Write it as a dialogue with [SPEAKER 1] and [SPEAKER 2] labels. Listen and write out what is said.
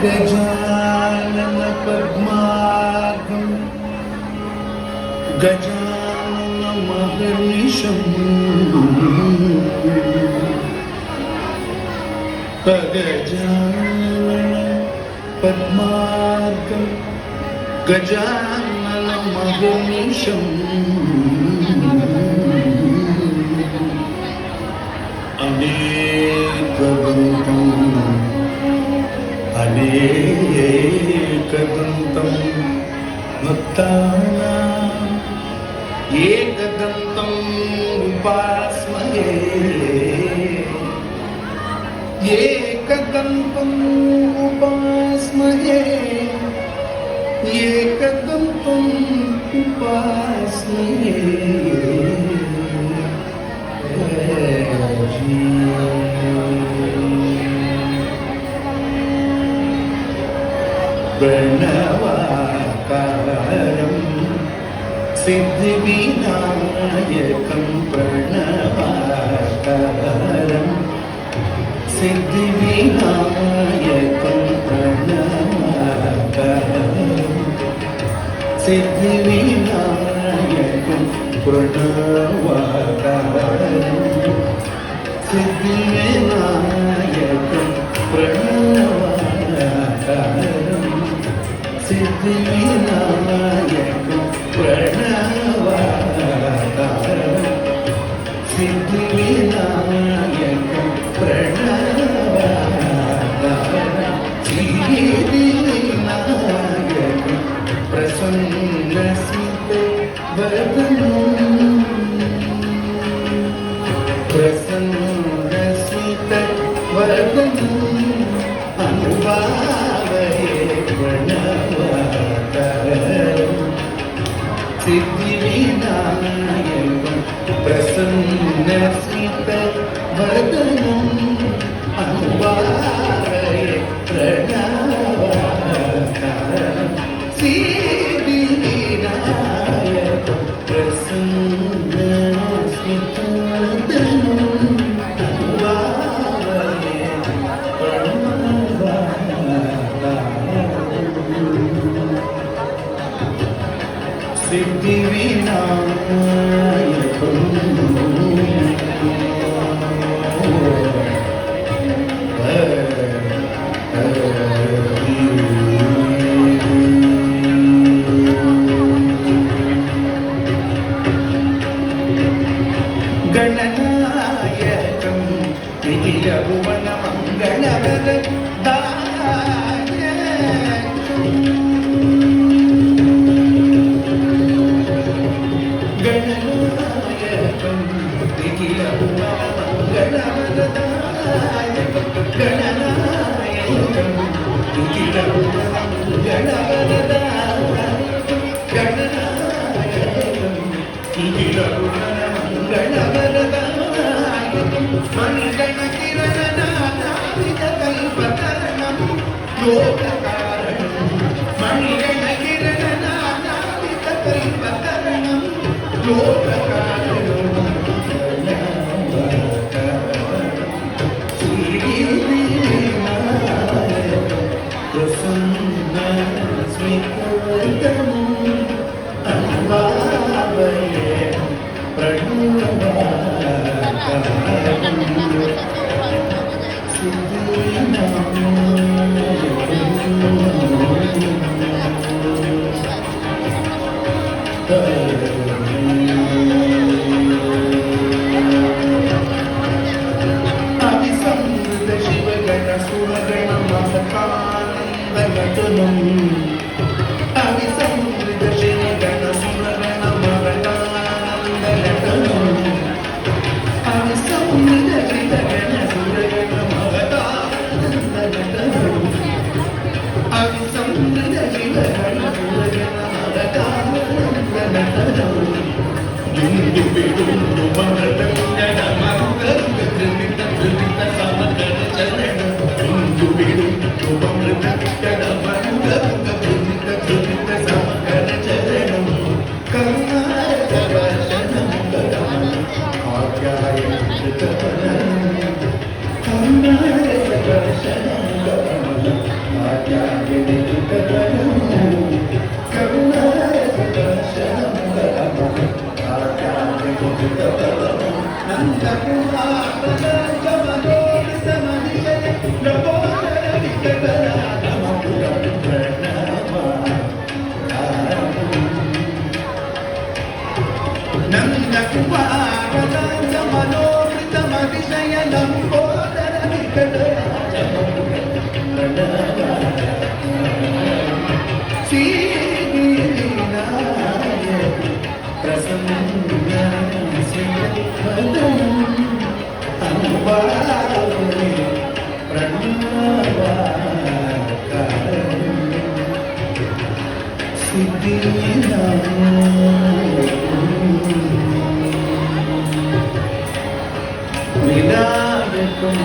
[SPEAKER 1] गजानन पद्मार्कं गजानन महर्निशं गजानन पद्मार्कं गजानन महर्निशं अनेकदन्तं भक्तानां एकदन्तम् उपास्महे एकदन्तम् उपास्महे एकदन्तम् उपास्महे प्रणवाकारं सिद्धिविनायकं प्रणवाकारं सिद्धिविनायकं प्रणवाकारं सिद्धिविनायकं प्रणवाकारं सिद्धिविनायकं प्रणवाकारं सिद्धिविनायकं प्रणवाकारं सिद्धिविनायकं प्रणवाकारं सिद्धिविनायकं प्रसन्नसिद्धवदनं प्रसन्नसिद्धवदनं अनुभावये प्रणवाकारं सिद्धिविनायकं प्रसन्नसिद्धवदनं अनुभावये प्रणवाकारं सिद्धिविनायकं प्रसन्नसिद्धवदनं सिद्धिविनायकं गणनायकं निखिलभुवनमङ्गलवरदायकम् गणनायकं निखिलभुवनमङ्गलवरदायकं गणनायकं निखिलभुवनमङ्गलवरदायकं गणनायकं निखिलभुवनमङ्गलवरदायकं मणिगणकिरणनानाविधकल्पतरणं लोककारणं मणिगणकिरणनानाविधकल्पतरणं लोककारणं सिद्धिविनायकं प्रसन्नसिद्धवदनं अनुभावये प्रणवाकारं अभिसंवृत शिवगण सुरगणमहकानन्दघटनं अभिसंवृत शिवगण सुरगणमहकानन्दघटनं अभिसंवृत शिवगण सुरगणमहकानन्दघटनं अभिसंवृत शिवगण सुरगणमहकानन्दघटनं दुंदु बिदुंदु ममृतङ्गणमरुगरुगधृमित समगणचरणं दुंदु बिदुंदु ममृतङ्गणमरुगरुगधृमित समगणचरणं करुणारसवर्षणं गगनं आप्यायनं
[SPEAKER 2] Vinayakam